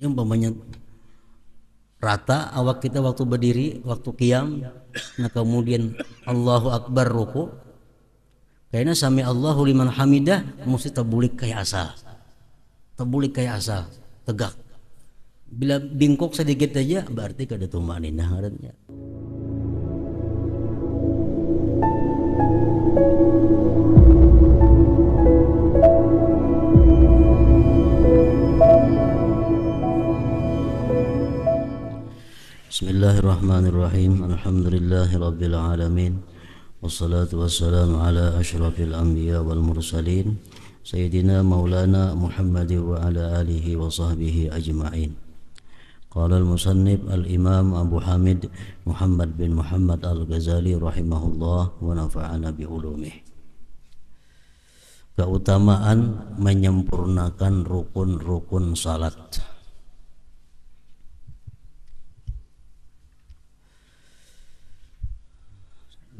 Umpamanya rata awak kita waktu berdiri, waktu qiyam, nah kemudian Allahu Akbar ruku, kayaknya sami Allahu liman hamidah mesti terbulik kayak asal, tegak. Bila bingkok sedikit aja berarti kada tumaninah ngarannya. Bismillahirrahmanirrahim. Alhamdulillahirabbil alamin. Wassalatu wassalamu ala asyrafil anbiya wal mursalin sayyidina maulana Muhammad wa ala alihi wa sahbihi ajma'in. Qala al-musannif al-imam Abu Hamid Muhammad bin Muhammad al-Ghazali rahimahullah wa nafa'ana bi ulumih. Keutamaan menyempurnakan rukun-rukun salat.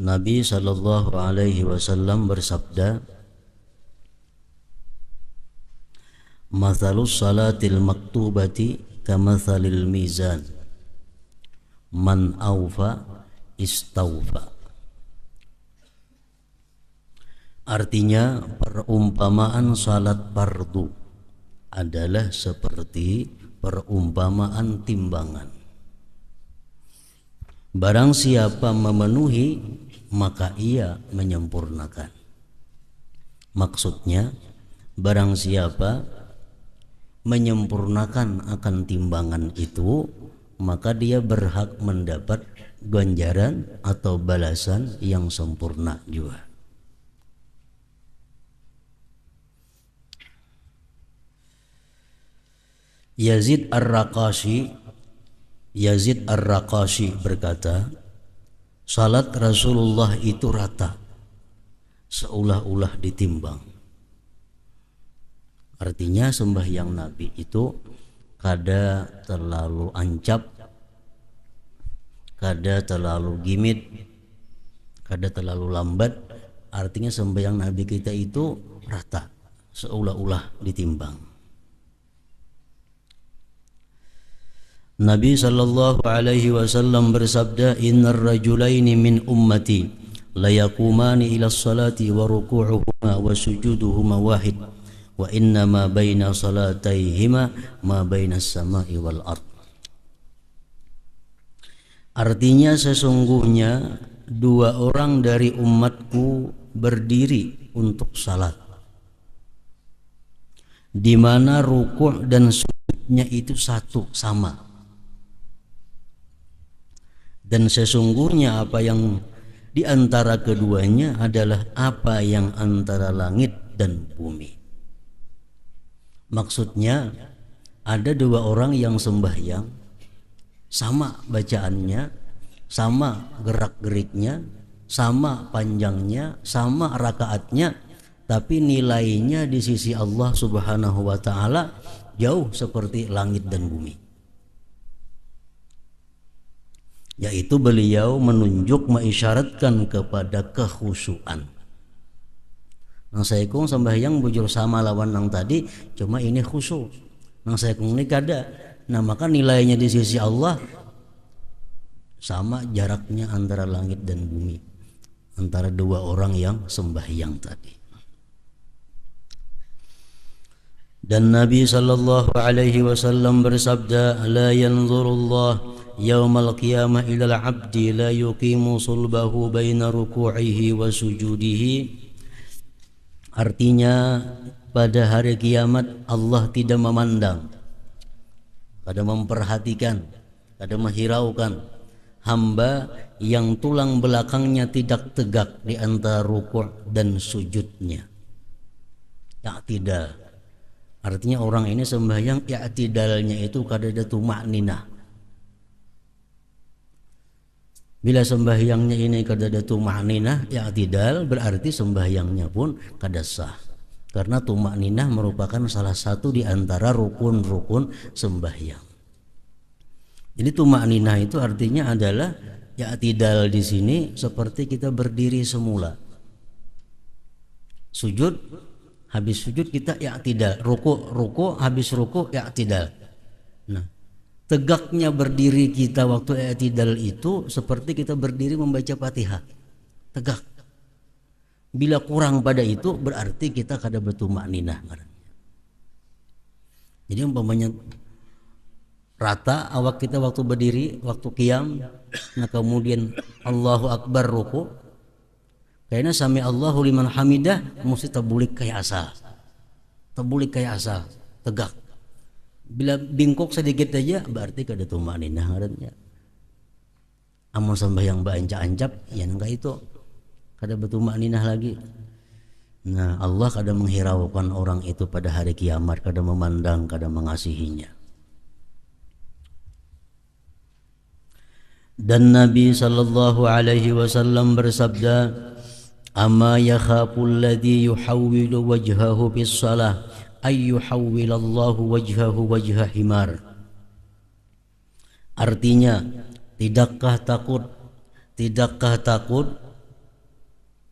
Nabi sallallahu alaihi wasallam bersabda, "Mathalus salatil maktubati kamathalil mizan, man awfa istawfa." Artinya, perumpamaan salat fardu adalah seperti perumpamaan timbangan. Barang siapa memenuhi, maka ia menyempurnakan. Maksudnya, barang siapa menyempurnakan akan timbangan itu, maka dia berhak mendapat ganjaran atau balasan yang sempurna juga. Yazid Ar-Raqashi berkata, salat Rasulullah itu rata, seolah-olah ditimbang. Artinya sembahyang Nabi itu kada terlalu ancap, kada terlalu gimit, kada terlalu lambat. Artinya sembahyang Nabi kita itu rata, seolah-olah ditimbang. Nabi sallallahu alaihi wasallam bersabda, "Innar rajulaini min ummati la yaqumani ila salati wa ruku'uhuma wa sujuduhuma wahid wa inna ma baina salataihima ma baina as-sama'i wal ard." Artinya sesungguhnya dua orang dari umatku berdiri untuk salat, di mana ruku' dan sujudnya itu satu, sama. Dan sesungguhnya apa yang di antara keduanya adalah apa yang antara langit dan bumi. Maksudnya ada dua orang yang sembahyang, sama bacaannya, sama gerak-geriknya, sama panjangnya, sama rakaatnya, tapi nilainya di sisi Allah Subhanahu wa taala jauh seperti langit dan bumi. Yaitu beliau menunjuk, mengisyaratkan kepada kekhusyuan. Nang saya kong sembahyang bujur sama lawan nang tadi, cuma ini khusyuk. Nang saya kong ini kada. Nah maka nilainya di sisi Allah sama jaraknya antara langit dan bumi, antara dua orang yang sembahyang tadi. Dan Nabi sallallahu alaihi wasallam bersabda, "La yanzurullah yaumal qiyamah ilal abdi la yuqimu sulbahu baina ruku'ihi wa sujudihi." Artinya pada hari kiamat Allah tidak memandang, kada memperhatikan, kada menghiraukan hamba yang tulang belakangnya tidak tegak di antara ruku' dan sujudnya. I'tidal. Artinya orang ini sembahyang i'tidalnya itu kada ada tumakninah. Bila sembahyangnya ini kada ada tumakninah, i'tidal, berarti sembahyangnya pun kada sah. Karena tumakninah merupakan salah satu di antara rukun-rukun sembahyang. Jadi tumakninah itu artinya adalah i'tidal di sini seperti kita berdiri semula. Sujud, habis sujud kita i'tidal, ruku habis ruku i'tidal. Nah, tegaknya berdiri kita waktu i'tidal itu seperti kita berdiri membaca Fatihah. Tegak. Bila kurang pada itu berarti kita kada bertumakninah. Jadi umpamanya rata awak kita waktu berdiri, waktu qiyam, nah kemudian Allahu Akbar ruku, kayaknya sami Allahu liman hamidah mesti tabulik kayak asal. Tabulik kayak asal, tegak. Bila bingkok sedikit aja berarti kada tumakninah ngarannya. Amun sembahyang baancap-ancap ya enggak itu. Kada bertumakninah lagi. Nah, Allah kada menghiraukan orang itu pada hari kiamat, kada memandang, kada mengasihinya. Dan Nabi sallallahu alaihi wasallam bersabda, "Amma yakhaful ladzi yuhawwilu wajhahu bis shalah ay yuhawwilallahu wajhahu wajha himar." Artinya, tidakkah takut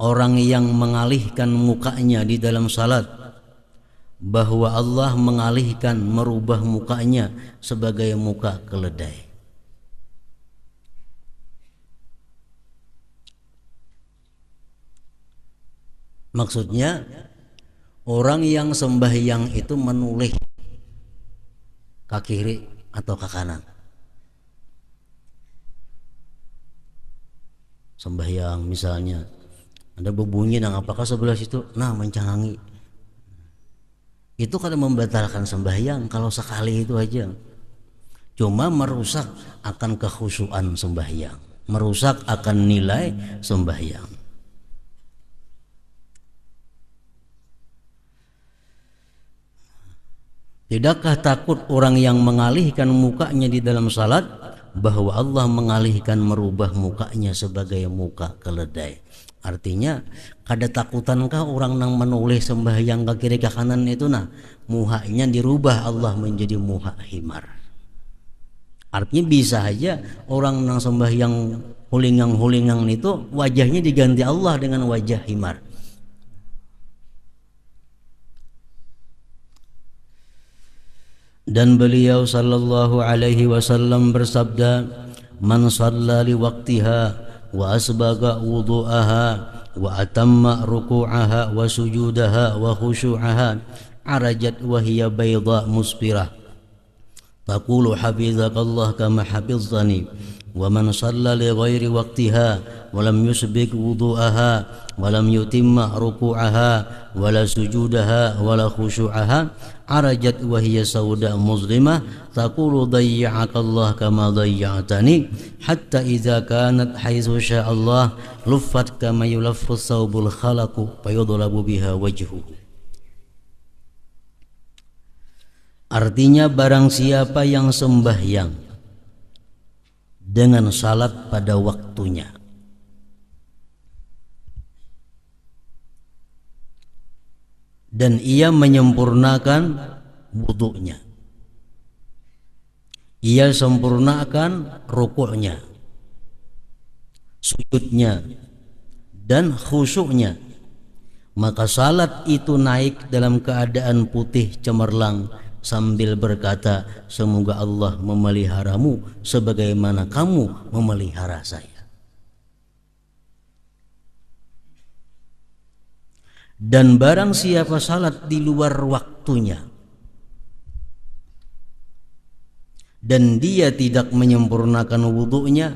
orang yang mengalihkan mukanya di dalam salat bahwa Allah mengalihkan, merubah mukanya sebagai muka keledai. Maksudnya orang yang sembahyang itu menoleh ke kiri atau ke kanan. Sembahyang misalnya ada berbunyi nang apakah sebelah situ nah mencangangi, itu kada membatalkan sembahyang kalau sekali itu aja, cuma merusak akan kekhusyuan sembahyang, merusak akan nilai sembahyang. Tidakkah takut orang yang mengalihkan mukanya di dalam salat bahwa Allah mengalihkan, merubah mukanya sebagai muka keledai? Artinya kada takutankah orang nang menoleh sembahyang ke kiri ke kanan itu nah muhanya dirubah Allah menjadi muha himar. Artinya bisa aja orang nang sembahyang hulingang-hulingang itu wajahnya diganti Allah dengan wajah himar. Dan beliau sallallahu alaihi wasallam bersabda, "Man shalla li waqtiha wa asbaga wudu'aha wa atamma ruku'aha wa sujudaha wa khusyu'aha arajat wa hiya bayda musbirah taqulu hafizakallah kama hafizani wa man shalla li ghairi waqtiha wa lam yusbik wudu'aha wa lam yutimma ruku'aha wa la sujudaha wa la khusyu'aha arajat wa hiya sauda muslimah taqulu dayya'akallah kama dayya'tani hatta idza kanat haitsu sya'allah luffat kama yulaffu thawbul khalaqu fayudlabu biha wajhuhu." Artinya barang siapa yang sembahyang dengan salat pada waktunya dan ia menyempurnakan wudunya, ia sempurnakan rukuknya, sujudnya dan khusyuknya, maka salat itu naik dalam keadaan putih cemerlang sambil berkata, "Semoga Allah memeliharamu sebagaimana kamu memelihara saya." Dan barang siapa salat di luar waktunya dan dia tidak menyempurnakan wudunya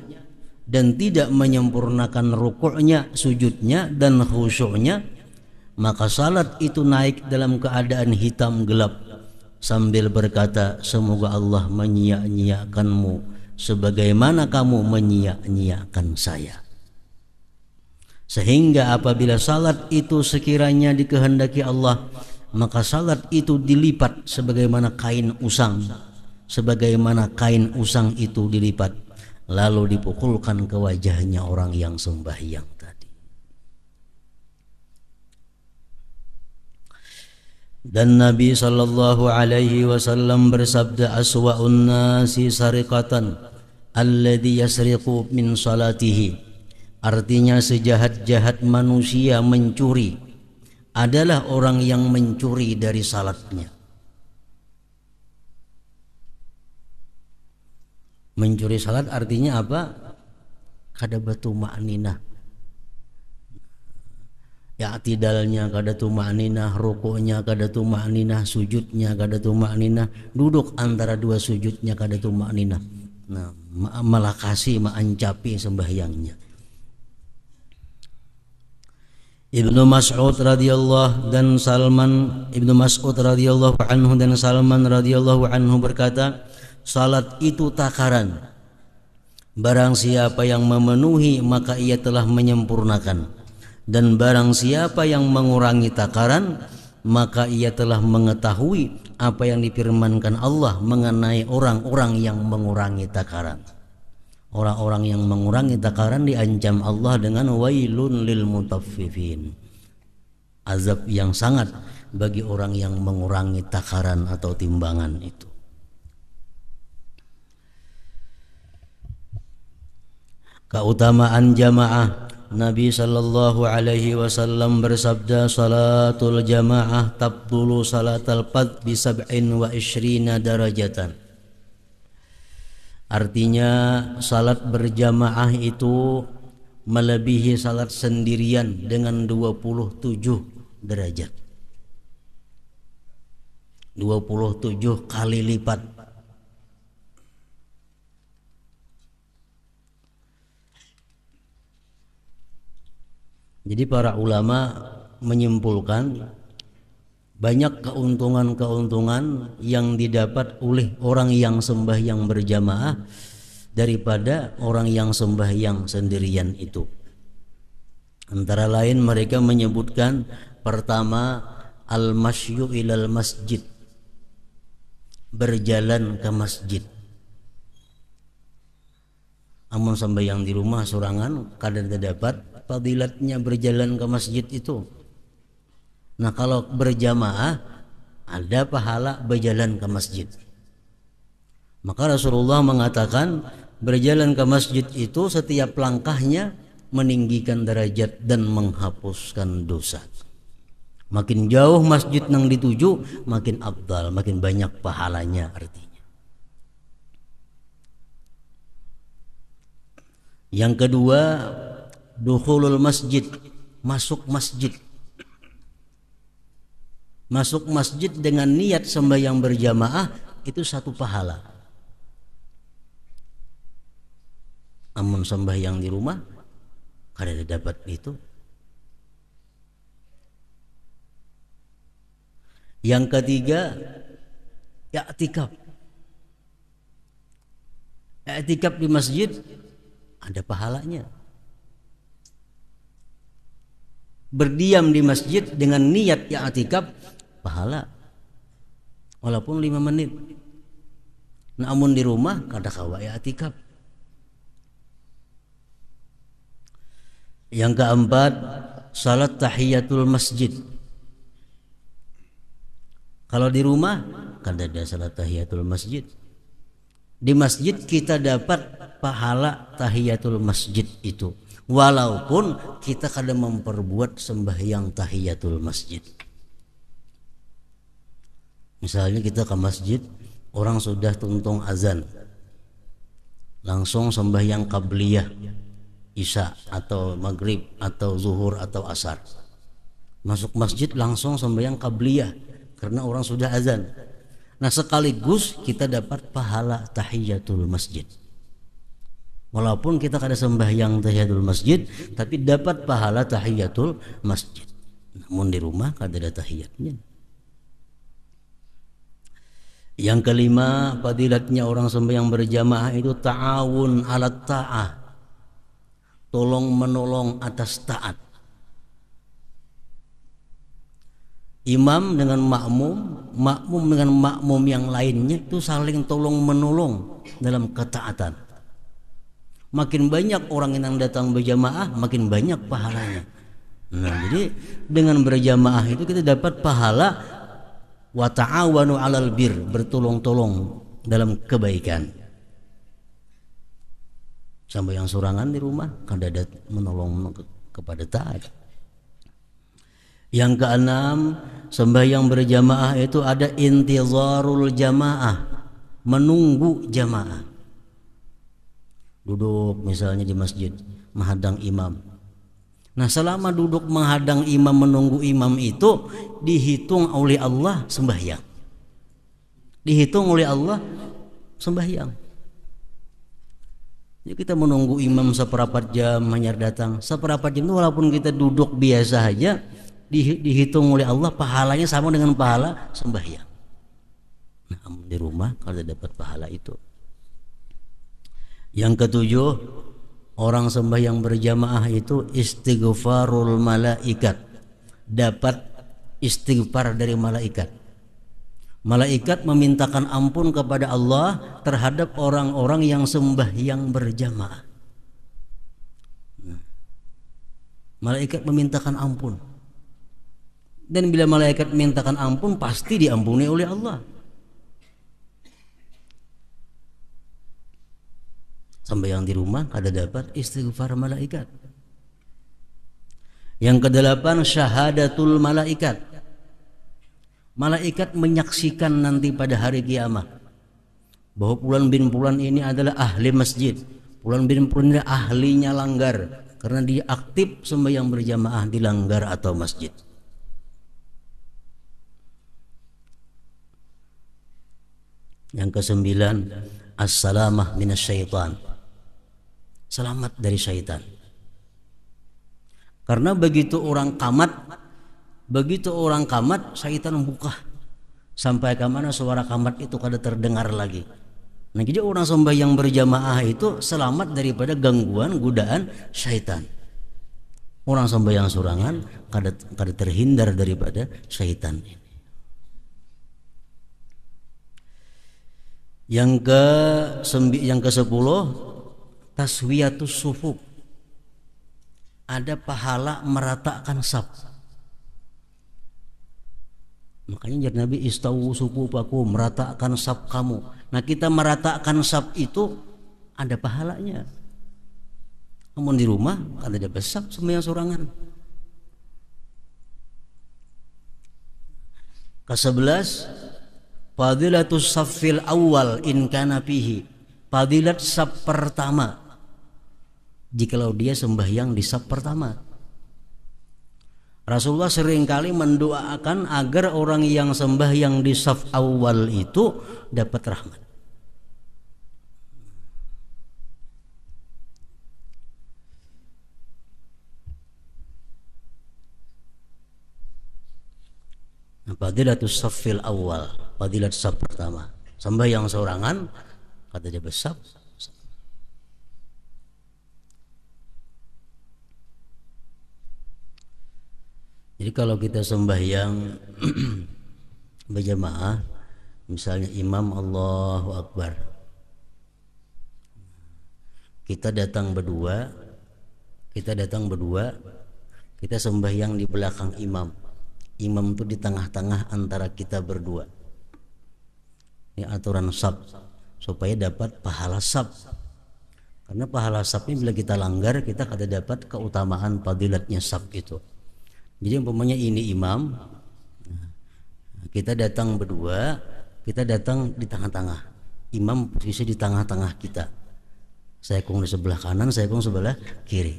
dan tidak menyempurnakan rukuknya, sujudnya dan khusyuknya, maka salat itu naik dalam keadaan hitam gelap sambil berkata, "Semoga Allah menyia-nyiakanmu sebagaimana kamu menyia-nyiakan saya." Sehingga apabila salat itu sekiranya dikehendaki Allah, maka salat itu dilipat sebagaimana kain usang, sebagaimana kain usang itu dilipat lalu dipukulkan ke wajahnya orang yang sembahyang tadi. Dan Nabi sallallahu alaihi wasallam bersabda, "Aswa'un nasi sariqatan alladhi yasriqu min salatihi." Artinya sejahat-jahat manusia mencuri adalah orang yang mencuri dari salatnya. Mencuri salat artinya apa? Kada batu ma'ninah. Ya tidalnya kada tuma'ninah, rukuknya kada tuma'ninah, sujudnya kada tuma'ninah, duduk antara dua sujudnya kada tuma'ninah. Nah, malakasi ma'ancapi sembahyangnya. Ibnu Mas'ud radhiyallahu dan Salman Ibnu Mas'ud radhiyallahu anhu dan Salman radhiyallahu anhu berkata, salat itu takaran. Barang siapa yang memenuhi maka ia telah menyempurnakan, dan barang siapa yang mengurangi takaran maka ia telah mengetahui apa yang difirmankan Allah mengenai orang-orang yang mengurangi takaran. Orang-orang yang mengurangi takaran diancam Allah dengan wailun lil mutaffifin, azab yang sangat bagi orang yang mengurangi takaran atau timbangan itu. Keutamaan jamaah, Nabi sallallahu alaihi wasallam bersabda, salatul jamaah tabtulu salatal fadh bi 27 darajatan. Artinya salat berjamaah itu melebihi salat sendirian dengan 27 derajat. 27 kali lipat. Jadi para ulama menyimpulkan banyak keuntungan-keuntungan yang didapat oleh orang yang sembahyang berjamaah daripada orang yang sembahyang sendirian itu. Antara lain mereka menyebutkan, pertama, al-masyu ilal masjid, berjalan ke masjid. Amun sembahyang di rumah sorangan kada dapat fadilatnya berjalan ke masjid itu. Nah, kalau berjamaah ada pahala berjalan ke masjid. Maka Rasulullah mengatakan berjalan ke masjid itu setiap langkahnya meninggikan derajat dan menghapuskan dosa. Makin jauh masjid yang dituju, makin afdal, makin banyak pahalanya artinya. Yang kedua, dukhulul masjid, masuk masjid. Masuk masjid dengan niat sembahyang berjamaah itu satu pahala. Amun sembahyang di rumah kada dapat itu. Yang ketiga, i'tikaf. I'tikaf di masjid ada pahalanya. Berdiam di masjid dengan niat i'tikaf pahala walaupun 5 menit. Namun di rumah kada kawa i'tikaf. Yang keempat, salat tahiyatul masjid. Kalau di rumah kada ada salat tahiyatul masjid. Di masjid kita dapat pahala tahiyatul masjid itu, walaupun kita kada memperbuat sembahyang tahiyatul masjid. Misalnya kita ke masjid, orang sudah tuntung azan, langsung sembahyang qabliyah, isya atau maghrib atau zuhur atau asar. Masuk masjid langsung sembahyang qabliyah karena orang sudah azan. Nah, sekaligus kita dapat pahala tahiyatul masjid. Walaupun kita kada sembahyang tahiyatul masjid, tapi dapat pahala tahiyatul masjid. Namun di rumah kada ada tahiyatnya. Yang kelima, fadilatnya orang sembahyang berjamaah itu ta'awun 'alat ta'ah, tolong menolong atas taat. Imam dengan makmum, makmum dengan makmum yang lainnya itu saling tolong menolong dalam ketaatan. Makin banyak orang yang datang berjamaah, makin banyak pahalanya. Nah, jadi dengan berjamaah itu kita dapat pahala wa ta'awanu 'alal bir, bertolong-tolong dalam kebaikan. Sampai yang sorangan di rumah kada ada menolong kepada taat. Yang keenam, sembahyang berjamaah itu ada intizarul jamaah, menunggu jamaah. duduk misalnya di masjid menghadang imam. Nah, selama duduk menghadang imam menunggu imam itu dihitung oleh Allah sembahyang. Dihitung oleh Allah sembahyang. Jadi kita menunggu imam seperempat jam hanya datang. Seperempat jam itu walaupun kita duduk biasa aja dihitung oleh Allah pahalanya sama dengan pahala sembahyang. Nah, di rumah kalau dapat pahala itu. Yang ketujuh, orang sembahyang berjamaah itu istighfarul malaikat, dapat istighfar dari malaikat. Malaikat memintakan ampun kepada Allah terhadap orang-orang yang sembahyang berjamaah. Malaikat memintakan ampun. Dan bila malaikat memintakan ampun pasti diampuni oleh Allah. Sembahyang di rumah ada dapat istighfar malaikat. Yang kedelapan, syahadatul malaikat. Malaikat menyaksikan nanti pada hari kiamat bahwa Fulan bin Fulan ini adalah ahli masjid, Fulan bin Fulan ini ahlinya langgar karena dia aktif sembahyang berjamaah di langgar atau masjid. Yang kesembilan, as-salamah minasyaitan, selamat dari syaitan. Karena begitu orang kamat syaitan buka sampai ke mana suara kamat itu kada terdengar lagi. Nah, jadi orang sembahyang berjamaah itu selamat daripada gangguan godaan syaitan. Orang sembahyang sorangan kada terhindar daripada syaitan ini. Yang ke-10, taswiyatus sufuf, ada pahala meratakan saf. Makanya jadi Nabi istawu sufufakum, meratakan saf kamu. Nah, kita meratakan saf itu ada pahalanya. Namun di rumah kan ada saf sembahyang sorangan. Ke-11, fadilatus saffil awal in kana fihi, fadilat saf pertama jikalau dia sembahyang di saf pertama. Rasulullah seringkali mendoakan agar orang yang sembahyang di saf awal itu dapat rahmat. Fadilatus saffil awal, fadilat saf pertama. Sembahyang sorangan kata dia besar. Jadi kalau kita sembahyang berjamaah, misalnya imam Allahu Akbar, kita datang berdua, kita sembahyang di belakang imam. Imam itu di tengah-tengah antara kita berdua. Ini aturan saf supaya dapat pahala saf. Karena pahala saf ini bila kita langgar, kita kada dapat keutamaan fadilatnya saf itu. Jadi umpamanya ini imam, kita datang berdua, kita datang di tengah-tengah. Imam posisi di tengah-tengah kita. Saya kong di sebelah kanan, saya kong sebelah kiri.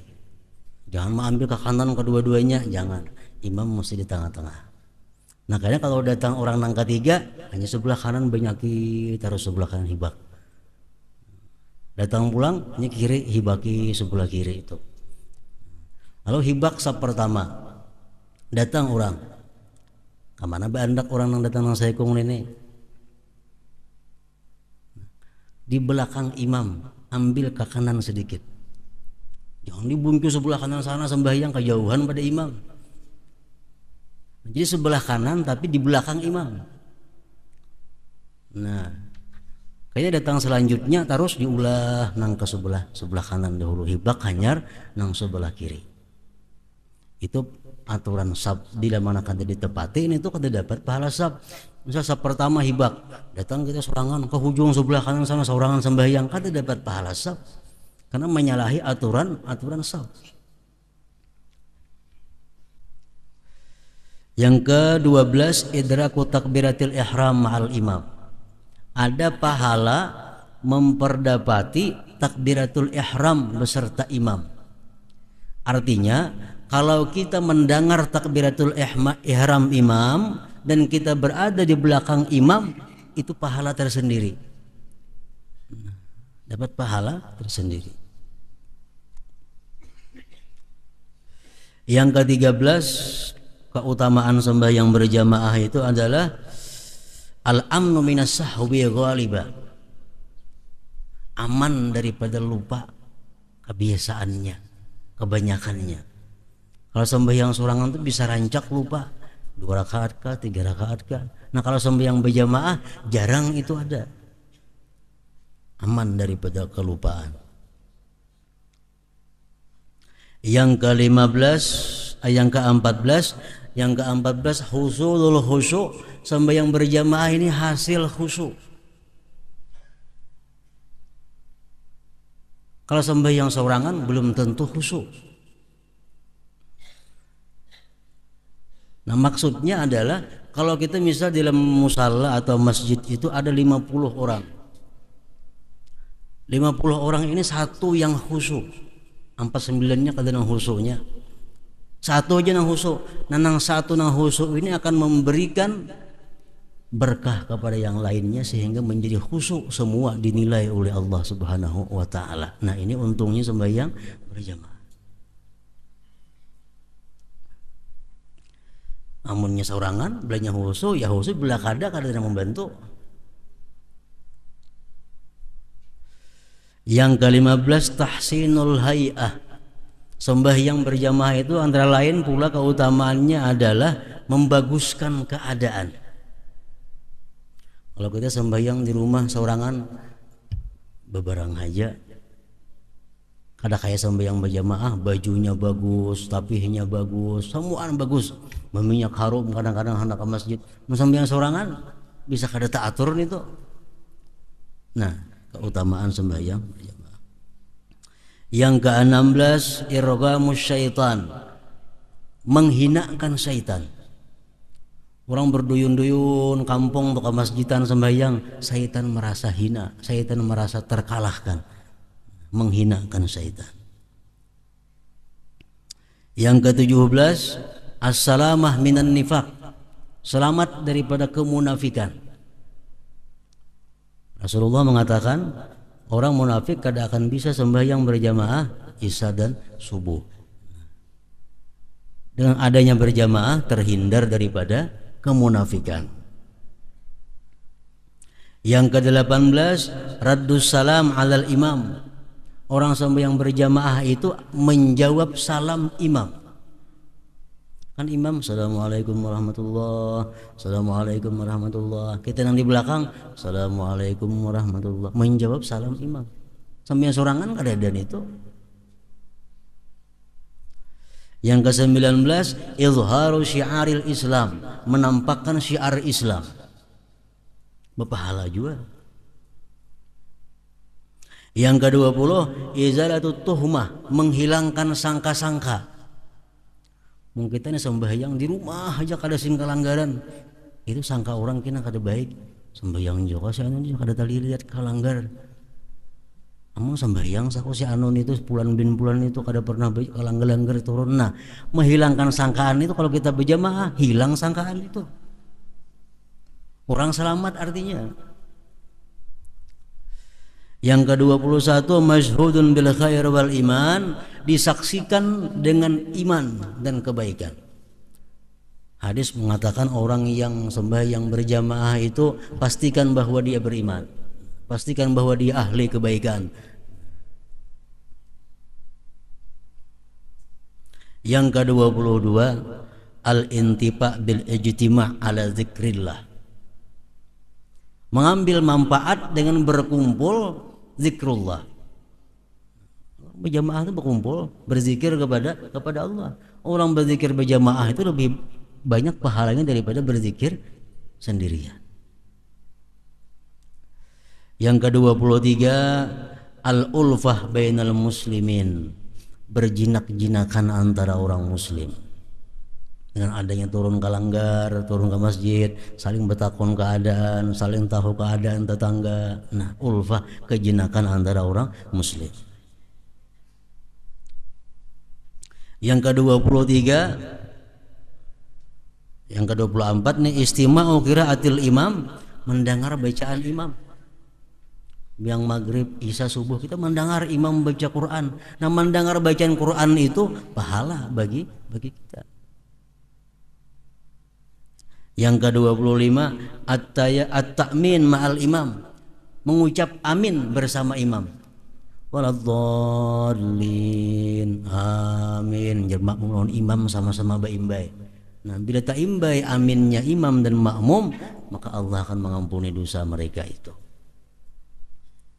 Jangan mengambil ke kanan kedua-duanya, jangan. Imam mesti di tengah-tengah. Nah, kadang kalau datang orang nang ketiga, hanya sebelah kanan banyaki, taruh sebelah kanan hibak. Datang pulang, hanya kiri hibaki sebelah kiri itu. Lalu hibak saf pertama. Datang orang, kemana bandak orang yang datang nang saya kong ini? Di belakang imam, ambil ke kanan sedikit. Jangan dibungkus sebelah kanan sana sembahyang kejauhan pada imam. Jadi sebelah kanan tapi di belakang imam. Nah, kayaknya datang selanjutnya terus diulah nang ke sebelah kanan dahulu, hibak hanyar nang sebelah kiri. Itu aturan saf. Di mana kada ditepati ini tuh kada dapat pahala saf. Misal saf pertama hibak, datang kita sorangan ke hujung sebelah kanan sana sorangan sembahyang, kada dapat pahala saf karena menyalahi aturan saf. Yang ke-12, idraku takbiratil ihram ma'al imam. Ada pahala memperdapati takbiratul ihram beserta imam. Artinya kalau kita mendengar takbiratul ihram imam dan kita berada di belakang imam, itu pahala tersendiri. Dapat pahala tersendiri. Yang ke-13 keutamaan sembahyang berjamaah itu adalah al-amnu minas sahwi ghaliba. Aman daripada lupa kebiasaannya, kebanyakannya. Kalau sembahyang sorangan itu bisa rancak lupa 2 rakaat kah, 3 rakaat kah. Nah kalau sembahyang berjamaah jarang itu ada. Aman daripada kelupaan. Yang ke-15, yang ke-14 husulul khusyuk. Sembahyang berjamaah ini hasil khusyuk. Kalau sembahyang seorangan belum tentu khusyuk. Nah maksudnya adalah kalau kita misal di dalam musalla atau masjid itu ada 50 orang. 50 orang ini satu yang khusyuk. 49-nya kadang khusyuknya. Satu aja nang khusyuk. Nang satu nang khusyuk ini akan memberikan berkah kepada yang lainnya sehingga menjadi khusyuk semua dinilai oleh Allah Subhanahu wa taala. Nah, ini untungnya sembahyang berjamaah. Amunnya seorangan belanja khusyuk, ya khusyuk belah kada membantu. Yang ke-15 tahsinul hay'ah. Sembahyang berjamaah itu antara lain pula keutamaannya adalah membaguskan keadaan. Kalau kita sembahyang di rumah seorangan bebarang aja, kada kayak sembahyang berjamaah, bajunya bagus, tapihnya bagus, semuaan bagus, meminyak harum kadang-kadang hendak ke masjid. Sembahyang seorangan bisa kada taatur itu. Nah, keutamaan sembahyang berjamaah. Yang ke-16 irghamus syaitan, menghinakan syaitan. Orang berduyun-duyun kampung ke masjidan sembahyang, syaitan merasa hina, syaitan merasa terkalahkan, menghinakan syaitan. Yang ke-17 as-salamah minan nifaq, selamat daripada kemunafikan. Rasulullah mengatakan orang munafik kada akan bisa sembahyang berjamaah isya dan subuh. Dengan adanya berjamaah terhindar daripada kemunafikan. Yang ke-18 raddus salam alal imam. Orang sembahyang berjamaah itu menjawab salam imam. Kan imam assalamualaikum warahmatullah, assalamualaikum warahmatullah. Kita yang di belakang assalamualaikum warahmatullah, menjawab salam imam. Sambil sorangan keadaan itu. Yang ke-19 izharu syiaril Islam, menampakkan syiar Islam. Berpahala juga. Yang ke-20 izalatut tuhmah, menghilangkan sangka-sangka. Mungkin kita sembahyang di rumah aja kada sing kalanggaran. Itu sangka orang kena kada baik. Sembahyang juga si anu kada tali lihat kalanggar. Amang sembahyang sako si anu itu bulan bin bulan itu kada pernah baik kalanggar turun. Nah, menghilangkan sangkaan itu kalau kita berjamaah hilang sangkaan itu. Orang selamat artinya. Yang ke-21 masyhudun bil khair wal iman, disaksikan dengan iman dan kebaikan. Hadis mengatakan orang yang sembahyang berjamaah itu pastikan bahwa dia beriman, pastikan bahwa dia ahli kebaikan. Yang ke-22 al-intifa bil ijtima' ala zikrillah, mengambil manfaat dengan berkumpul zikrullah. Berjamaah itu berkumpul berzikir kepada Allah. Orang berzikir berjamaah itu lebih banyak pahalanya daripada berzikir sendirian. Yang ke-23 al-ulfah bainal muslimin, berjinak-jinakan antara orang muslim. Dengan adanya turun ke langgar, turun ke masjid, saling bertakon keadaan, saling tahu keadaan tetangga. Nah, ulfah, kejenakan antara orang muslim. Yang ke-23, yang ke-24 nih, istima'u qiraatil imam, mendengar bacaan imam. Yang maghrib, isya, subuh kita mendengar imam baca Quran. Nah, mendengar bacaan Quran itu pahala bagi kita. Yang ke-25, at-ta'min ma'al imam, mengucap amin bersama imam. Waladhdallin, amin, jadi makmum lawan imam sama-sama baimbai. Nah, bila tak imbai aminnya imam dan makmum, maka Allah akan mengampuni dosa mereka itu.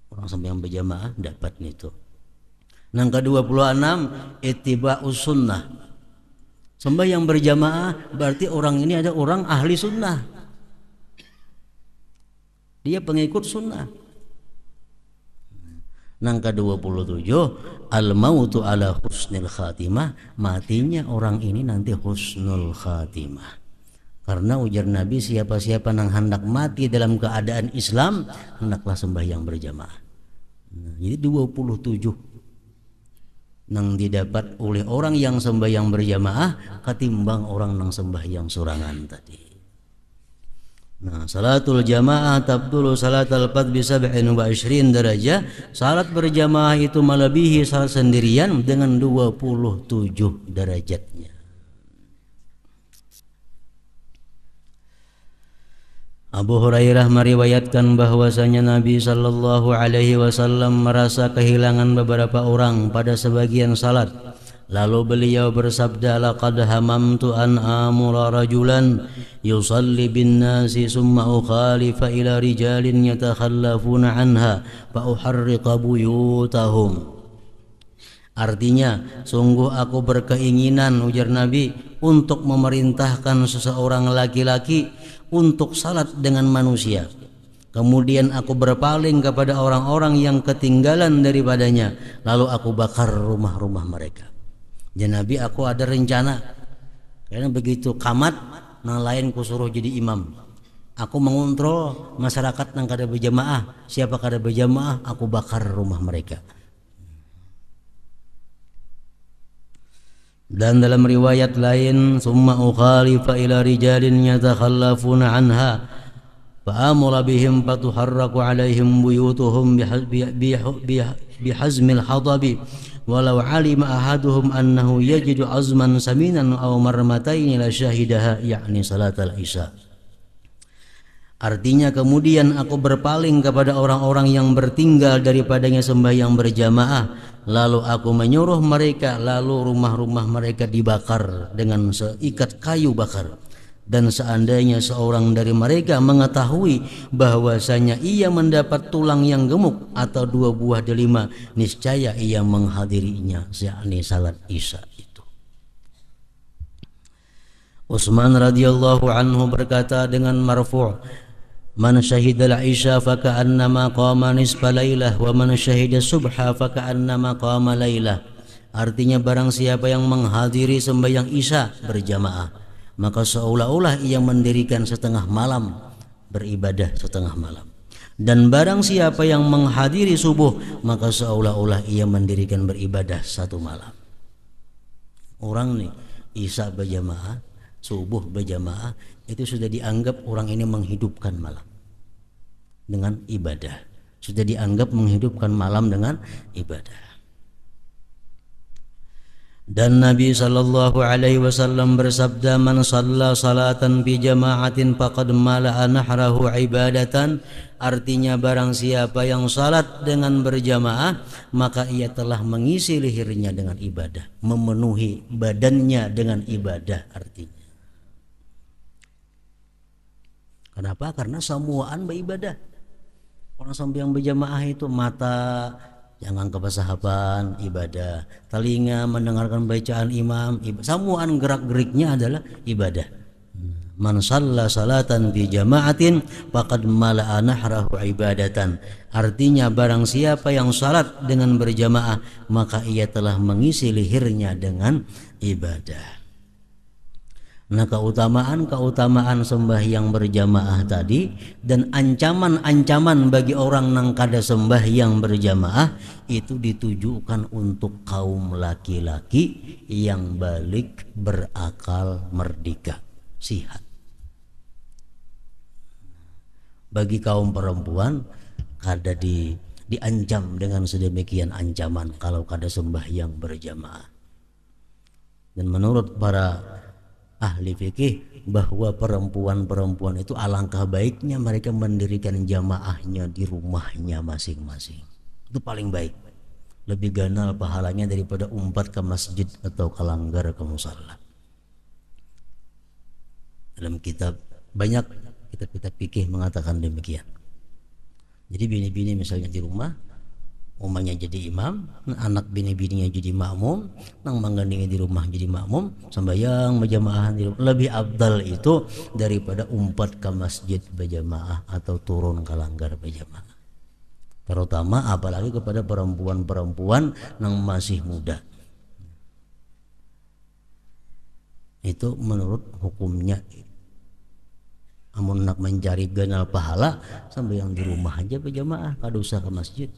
Orang sampai yang berjamaah dapat itu. Yang ke-26, ittiba'us sunnah. Sembahyang berjamaah berarti orang ini ada orang ahli sunnah. Dia pengikut sunnah. Yang ke-27, al-mautu ala husnil khatimah, matinya orang ini nanti husnul khatimah. Karena ujar Nabi, siapa-siapa yang hendak mati dalam keadaan Islam, hendaklah sembahyang berjamaah. Nah, jadi 27 yang didapat oleh orang yang sembahyang berjamaah ketimbang orang yang sembahyang sorangan tadi. Nah, salatul jamaah tabdulu salatul fard bi 27 derajah. Salat berjamaah itu melebihi salat sendirian dengan 27 derajatnya. Abu Hurairah meriwayatkan bahwasanya Nabi sallallahu alaihi wasallam merasa kehilangan beberapa orang pada sebagian salat. Lalu beliau bersabda, laqad hamamtu an amura rajulan yusalli bin nasi summa ukhalifa ila rijalin yatakhallafuna anha fa uharriqa buyutahum. Artinya, sungguh aku berkeinginan, ujar Nabi, untuk memerintahkan seseorang laki-laki untuk salat dengan manusia. Kemudian aku berpaling kepada orang-orang yang ketinggalan daripadanya, lalu aku bakar rumah-rumah mereka. Ya Nabi, aku ada rencana, karena begitu kamat, yang lain kusuruh jadi imam. Aku mengontrol masyarakat yang kada berjamaah. Siapa kada berjamaah, aku bakar rumah mereka. Dan dalam riwayat lain, summa ukhalifa ila rijalin yatakhallafuna anha fa amara bihim fatuharraku alaihim buyutuhum bihazmil hadabi walau alima ahaduhum annahu yajidu azman saminan aw marmataini la syahidaha, yakni salatal isya. Artinya, kemudian aku berpaling kepada orang-orang yang bertinggal daripadanya sembahyang berjamaah, lalu aku menyuruh mereka, lalu rumah-rumah mereka dibakar dengan seikat kayu bakar. Dan seandainya seorang dari mereka mengetahui bahwasanya ia mendapat tulang yang gemuk atau 2 buah delima, niscaya ia menghadirinya, yakni salat isya itu. Utsman radhiyallahu anhu berkata dengan marfu', man syahidal isya faka'annama qama nisfa lailah wa man syahida subha faka'annama qama lailah. Artinya, barang siapa yang menghadiri sembahyang isya berjamaah, maka seolah-olah ia mendirikan setengah malam, beribadah setengah malam. Dan barang siapa yang menghadiri subuh, maka seolah-olah ia mendirikan beribadah 1 malam. Orang nih isya berjamaah, subuh berjamaah, itu sudah dianggap orang ini menghidupkan malam dengan ibadah. Sudah dianggap menghidupkan malam dengan ibadah. Dan Nabi sallallahu alaihi wasallam bersabda, man shalla salatan bi jama'atin faqad mala'a nahrahu ibadatan. Artinya, barang siapa yang salat dengan berjamaah, maka ia telah mengisi lehernya dengan ibadah, memenuhi badannya dengan ibadah. Artinya, kenapa? Karena semuaan beribadah. Orang sembahyang berjamaah itu mata jangan kepasahapan, ibadah. Telinga mendengarkan bacaan imam, semuaan gerak-geriknya adalah ibadah. Man shalla salatan bi jama'atin faqad mala'a nahrahu ibadatan. Artinya, barang siapa yang salat dengan berjamaah, maka ia telah mengisi lehernya dengan ibadah. Nah, keutamaan sembahyang berjamaah tadi dan ancaman-ancaman bagi orang nang kada sembahyang berjamaah itu ditujukan untuk kaum laki-laki yang balik, berakal, merdeka, sihat. Bagi kaum perempuan kada diancam dengan sedemikian ancaman kalau kada sembahyang berjamaah. Dan menurut para ahli fikih bahwa perempuan-perempuan itu alangkah baiknya mereka mendirikan jamaahnya di rumahnya masing-masing. Itu paling baik. Lebih ganal pahalanya daripada umpat ke masjid atau kelanggar ke musalla. Dalam kitab banyak kitab-kitab fikih mengatakan demikian. Jadi bini-bini misalnya di rumah, umahnya jadi imam, anak bini-bininya jadi makmum, nang menggandingi di rumah jadi makmum, sembahyang berjamaah di rumah. Lebih abdal itu daripada umpat ke masjid berjamaah atau turun ke langgar berjamaah. Terutama apalagi kepada perempuan-perempuan nang masih muda. Itu menurut hukumnya. Amun nak mencari ganal pahala, sembahyang di rumah aja berjamaah, kada usah ke masjid.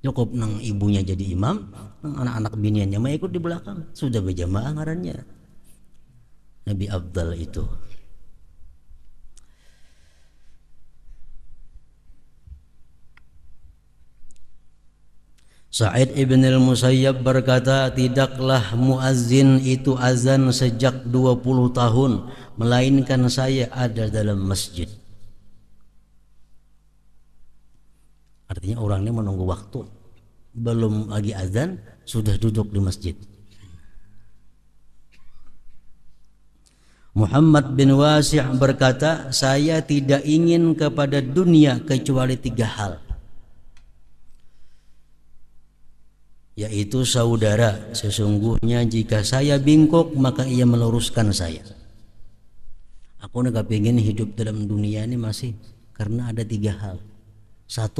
Cukup nang ibunya jadi imam, nang anak-anak biniannya mah ikut di belakang, sudah berjamaah ngarannya. Nabi Abdal itu. Sa'id ibn al-Musayyab berkata, tidaklah muazzin itu azan sejak 20 tahun, melainkan saya ada dalam masjid. Artinya orangnya menunggu waktu, belum lagi azan sudah duduk di masjid. Muhammad bin Wasi' berkata, saya tidak ingin kepada dunia kecuali 3 hal, yaitu saudara. Sesungguhnya jika saya bingkok maka ia meluruskan saya. Aku nak pengen hidup dalam dunia ini masih karena ada 3 hal. 1,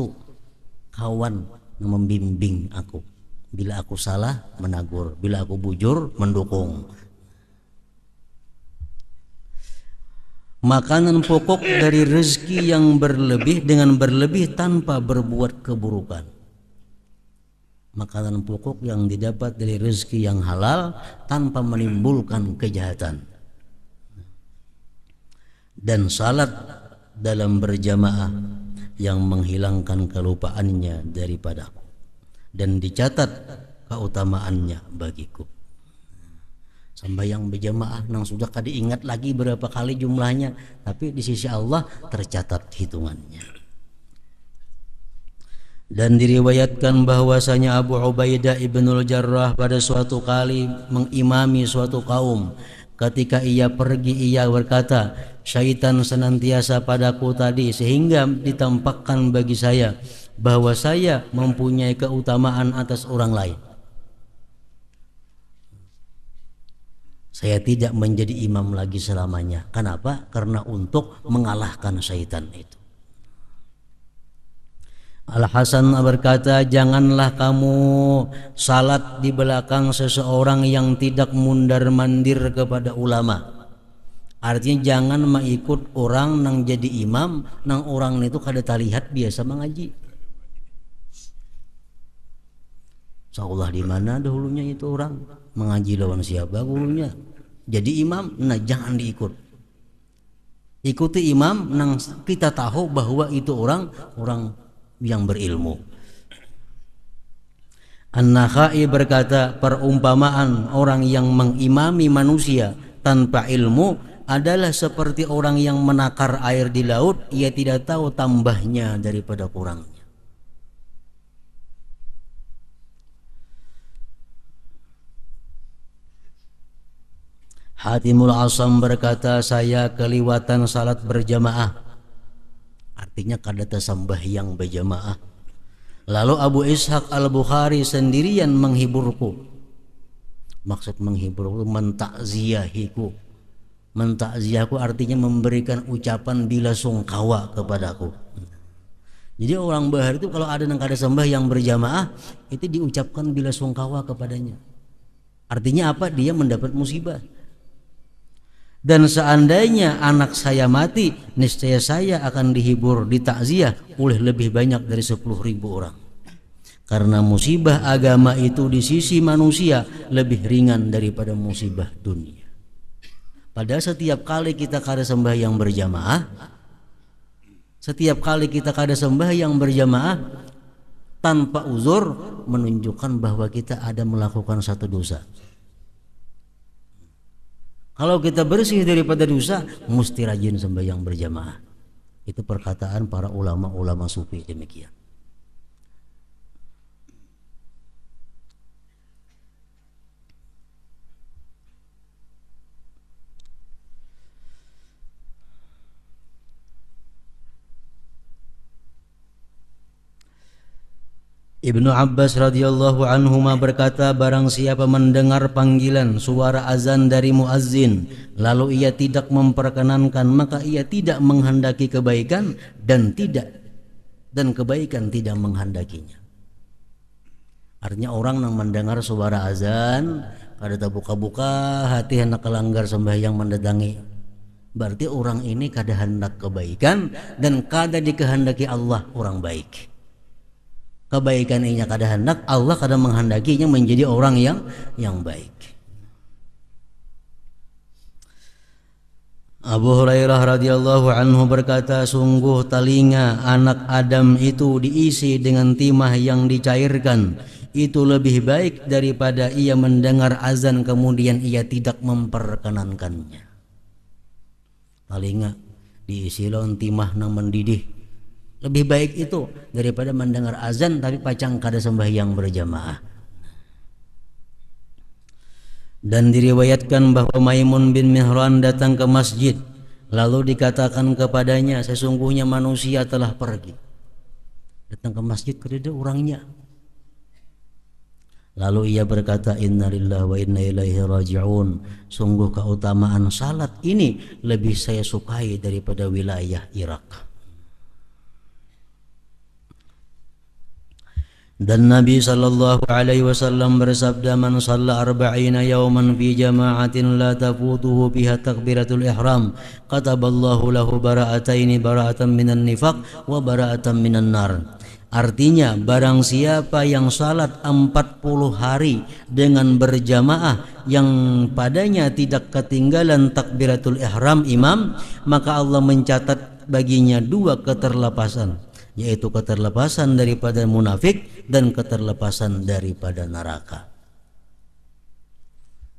kawan yang membimbing aku. Bila aku salah menegur, bila aku bujur mendukung. Makanan pokok dari rezeki yang berlebih dengan berlebih tanpa berbuat keburukan. Makanan pokok yang didapat dari rezeki yang halal tanpa menimbulkan kejahatan. Dan salat dalam berjamaah yang menghilangkan kelupaannya daripadaku dan dicatat keutamaannya bagiku. Sembahyang berjamaah nang sudah kada ingat lagi berapa kali jumlahnya, tapi di sisi Allah tercatat hitungannya. Dan diriwayatkan bahwasanya Abu Ubaidah ibnul Jarrah pada suatu kali mengimami suatu kaum. Ketika ia pergi, ia berkata, syaitan senantiasa padaku tadi sehingga ditampakkan bagi saya bahwa saya mempunyai keutamaan atas orang lain. Saya tidak menjadi imam lagi selamanya. Kenapa? Karena untuk mengalahkan syaitan itu. Al-Hasan berkata, janganlah kamu salat di belakang seseorang yang tidak mundar-mandir kepada ulama. Artinya jangan mengikut orang nang jadi imam, nang orang itu kada terlihat biasa mengaji. Seolah di mana dahulunya itu orang mengaji lawan siapa gurunya. Jadi imam, nah jangan diikut. Ikuti imam nang kita tahu bahwa itu orang yang berilmu. An-Nakhai berkata, perumpamaan orang yang mengimami manusia tanpa ilmu adalah seperti orang yang menakar air di laut, ia tidak tahu tambahnya daripada kurangnya. Hatimul Asam berkata, saya keliwatan salat berjamaah. Artinya kada tersembahyang berjamaah. Lalu Abu Ishaq Al-Bukhari sendirian menghiburku. Maksud menghiburku, mentakziahiku. Mentakziahku artinya memberikan ucapan bila sungkawa kepadaku. Jadi orang bahar itu kalau ada yang kada sembahyang berjamaah, itu diucapkan bila sungkawa kepadanya. Artinya apa? Dia mendapat musibah. Dan seandainya anak saya mati, niscaya saya akan dihibur, ditakziah oleh lebih banyak dari 10.000 orang. Karena musibah agama itu di sisi manusia lebih ringan daripada musibah dunia. Pada setiap kali kita kada sembahyang berjamaah, tanpa uzur menunjukkan bahwa kita ada melakukan satu dosa. Kalau kita bersih daripada dosa, mesti rajin sembahyang berjamaah. Itu perkataan para ulama-ulama sufi demikian. Ibnu Abbas radhiyallahu anhuma berkata, barang siapa mendengar panggilan suara azan dari muazzin lalu ia tidak memperkenankan, maka ia tidak menghendaki kebaikan dan kebaikan tidak menghendakinya. Artinya orang yang mendengar suara azan kada buka-buka hati hendak kelanggar sembahyang mendatangi, berarti orang ini kada hendak kebaikan dan kada dikehendaki Allah orang baik. Kebaikan ini kada hendak, Allah kada menghendakinya menjadi orang yang baik. Abu Hurairah radhiyallahu anhu berkata, sungguh telinga anak Adam itu diisi dengan timah yang dicairkan, itu lebih baik daripada ia mendengar azan kemudian ia tidak memperkenankannya. Telinga diisi lawan timah nang mendidih, lebih baik itu daripada mendengar azan tapi pacang kada sembahyang berjamaah. Dan diriwayatkan bahwa Maimun bin Mihran datang ke masjid, lalu dikatakan kepadanya, sesungguhnya manusia telah pergi. Datang ke masjid kerida orangnya. Lalu ia berkata, innalillahi wa inna ilaihi raji'un. Sungguh keutamaan salat ini lebih saya sukai daripada wilayah Irak. Dan Nabi sallallahu alaihi wasallam bersabda, man shalla arba'ina yawman fi jama'atin la tafutuhu biha takbiratul ihram kataballahu lahu bara'ataini, bara'atan minan nifaq wa bara'atan minan nar. Artinya barang siapa yang salat 40 hari dengan berjamaah yang padanya tidak ketinggalan takbiratul ihram imam, maka Allah mencatat baginya 2 keterlepasan, yaitu keterlepasan daripada munafik dan keterlepasan daripada neraka.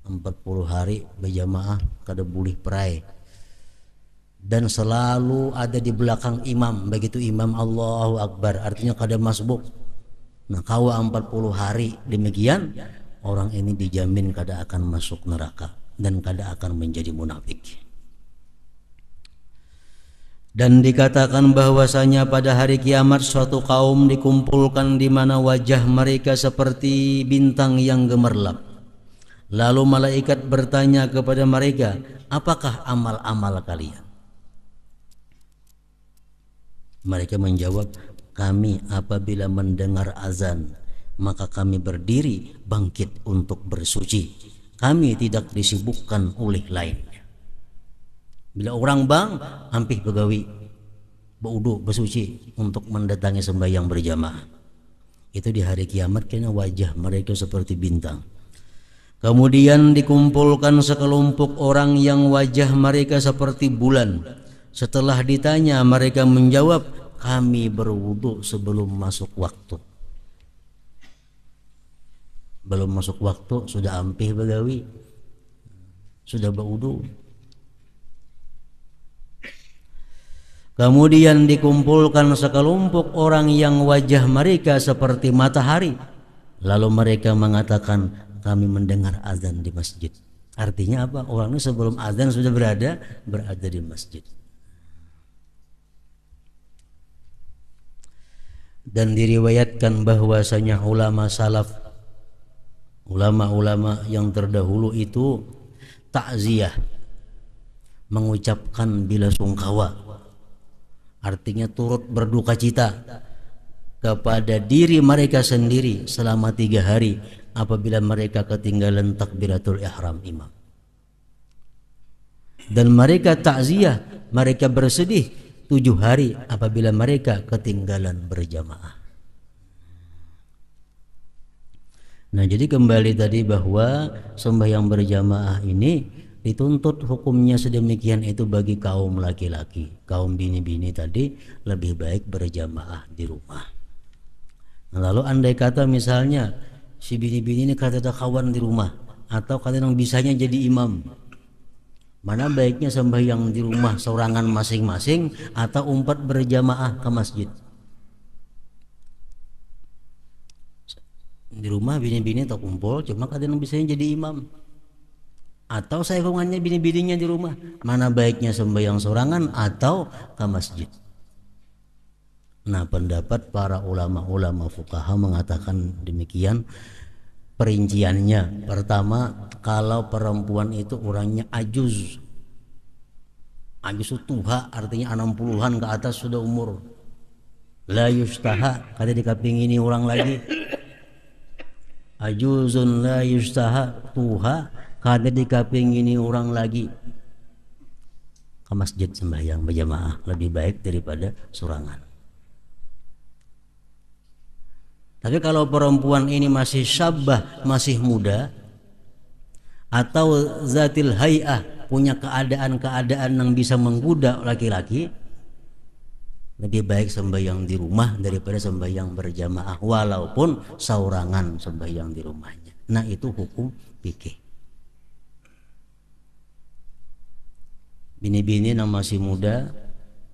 40 hari berjamaah kada boleh perai, dan selalu ada di belakang imam. Begitu imam Allahu Akbar, artinya kada masbuk. Nah, kawa 40 hari demikian, orang ini dijamin kada akan masuk neraka dan kada akan menjadi munafik. Dan dikatakan bahwasanya pada hari kiamat suatu kaum dikumpulkan di mana wajah mereka seperti bintang yang gemerlap. Lalu malaikat bertanya kepada mereka, apakah amal-amal kalian? Mereka menjawab, kami apabila mendengar azan maka kami berdiri bangkit untuk bersuci. Kami tidak disibukkan oleh lainnya. Bila orang bang, ampih begawi, baudu, bersuci untuk mendatangi sembahyang berjamaah. Itu di hari kiamat, karena wajah mereka seperti bintang. Kemudian dikumpulkan sekelompok orang yang wajah mereka seperti bulan. Setelah ditanya, mereka menjawab, kami berwudu sebelum masuk waktu. Belum masuk waktu sudah ampih begawi, sudah berwudu. Kemudian dikumpulkan sekelompok orang yang wajah mereka seperti matahari. Lalu mereka mengatakan, kami mendengar azan di masjid. Artinya apa? Orangnya sebelum azan sudah berada di masjid. Dan diriwayatkan bahwasanya ulama salaf, ulama-ulama yang terdahulu itu takziah, mengucapkan bila sungkawa, artinya turut berduka cita kepada diri mereka sendiri selama 3 hari apabila mereka ketinggalan takbiratul ihram imam. Dan mereka takziah, mereka bersedih 7 hari apabila mereka ketinggalan berjamaah. Nah, jadi kembali tadi bahwa sembahyang berjamaah ini dituntut hukumnya sedemikian itu bagi kaum laki-laki. Kaum bini-bini tadi lebih baik berjamaah di rumah. Nah, lalu andai kata misalnya si bini-bini ini kata kawan di rumah atau kata yang bisanya jadi imam, mana baiknya sembahyang di rumah sorangan masing-masing atau umpat berjamaah ke masjid? Di rumah bini-bini tak kumpul, cuma kadang bisa jadi imam. Atau saingannya bini-bininya di rumah. Mana baiknya sembahyang sorangan atau ke masjid? Nah, pendapat para ulama-ulama fuqaha mengatakan demikian perinciannya. Pertama, kalau perempuan itu orangnya ajuz. Ajuz itu tuha, artinya 60-an ke atas sudah umur. La yustaha, kata dikapingini orang lagi. Ajuzun la yustaha, tuha kada dikapingini orang lagi. Ke masjid sembahyang berjamaah lebih baik daripada sorangan. Tapi kalau perempuan ini masih syabah, masih muda, atau zatil hay'ah, punya keadaan-keadaan yang bisa menggoda laki-laki, lebih baik sembahyang di rumah daripada sembahyang berjamaah walaupun saurangan sembahyang di rumahnya. Nah, itu hukum fikih. Bini-bini yang masih muda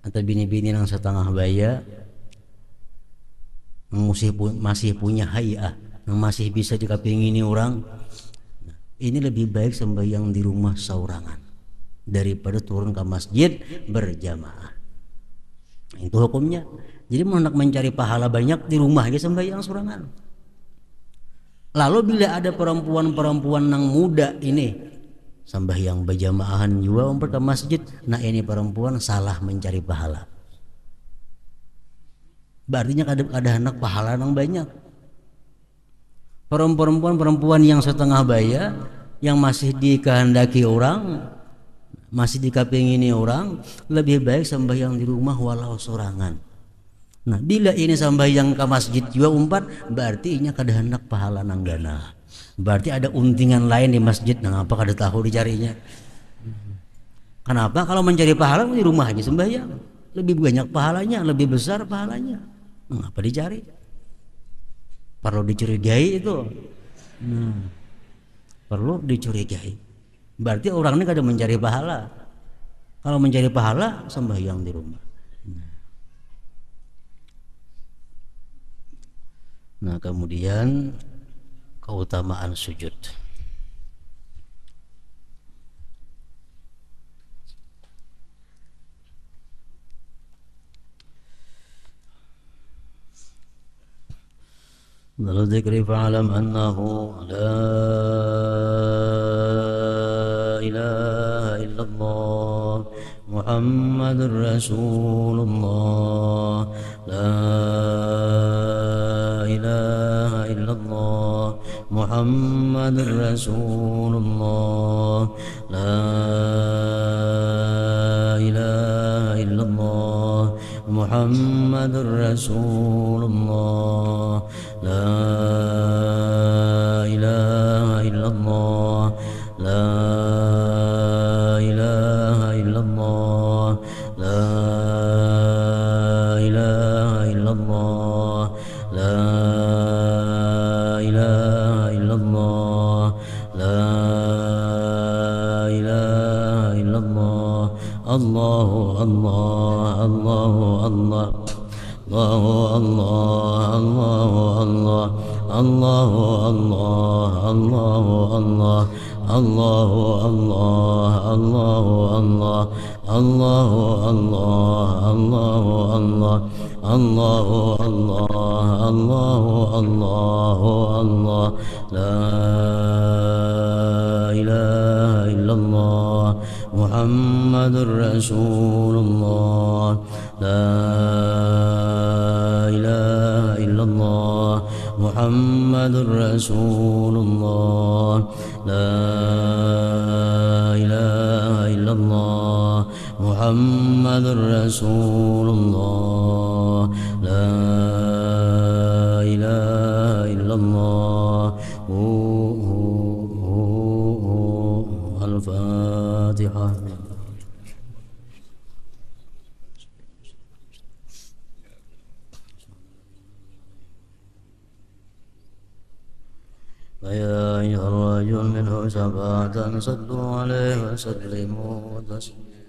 atau bini-bini yang setengah baya masih punya hay'ah, yang masih bisa dikapingini orang, ini lebih baik sembahyang di rumah saurangan daripada turun ke masjid berjamaah. Itu hukumnya. Jadi mau nak mencari pahala banyak di rumah ya sembahyang sorangan. Lalu bila ada perempuan-perempuan yang muda ini sembahyang berjamaahan juga umpat ke masjid, nah ini perempuan salah mencari pahala. Berarti ada anak pahala yang banyak. Perempuan yang setengah baya, yang masih dikehendaki orang, masih dikapingini orang, lebih baik sembahyang di rumah walau sorangan. Nah, bila ini sembahyang ke masjid juga umpat, berarti ini kada hendak pahala nanggana. Berarti ada untingan lain di masjid, nah apa kada tahu dicarinya. Kenapa? Kalau mencari pahala di rumah aja sembahyang, lebih banyak pahalanya, lebih besar pahalanya. Nah, apa dicari? Perlu dicurigai itu. Perlu dicurigai. Berarti orang ini kada mencari pahala. Kalau mencari pahala sembahyang di rumah. Nah, kemudian keutamaan sujud. Lalu dzikri fa'alam annahu la ilaha illallah Muhammadur Rasulullah la ilaha illallah Muhammadur Rasulullah la ilaha illallah Muhammadur Rasulullah la ilaha illallah la ilaha illallah la ilaha illallah la ilaha illallah la ilaha illallah Allahu Allah Allahu Allah Allahu Allah Allahu Allah Allahu Allah Allahu Allah Allahu Allah Allahu Allah Allahu Allah Allahu Allah Allahu Allahu Allah la ilaha illallah Muhammadur Rasulullah la ilaha illallah محمد رسول الله لا إله إلا الله محمد رسول الله لا إله إلا الله الفاتحة. فيا أيها الرجل منه سبعة صلوا عليه وسلموا تسليما.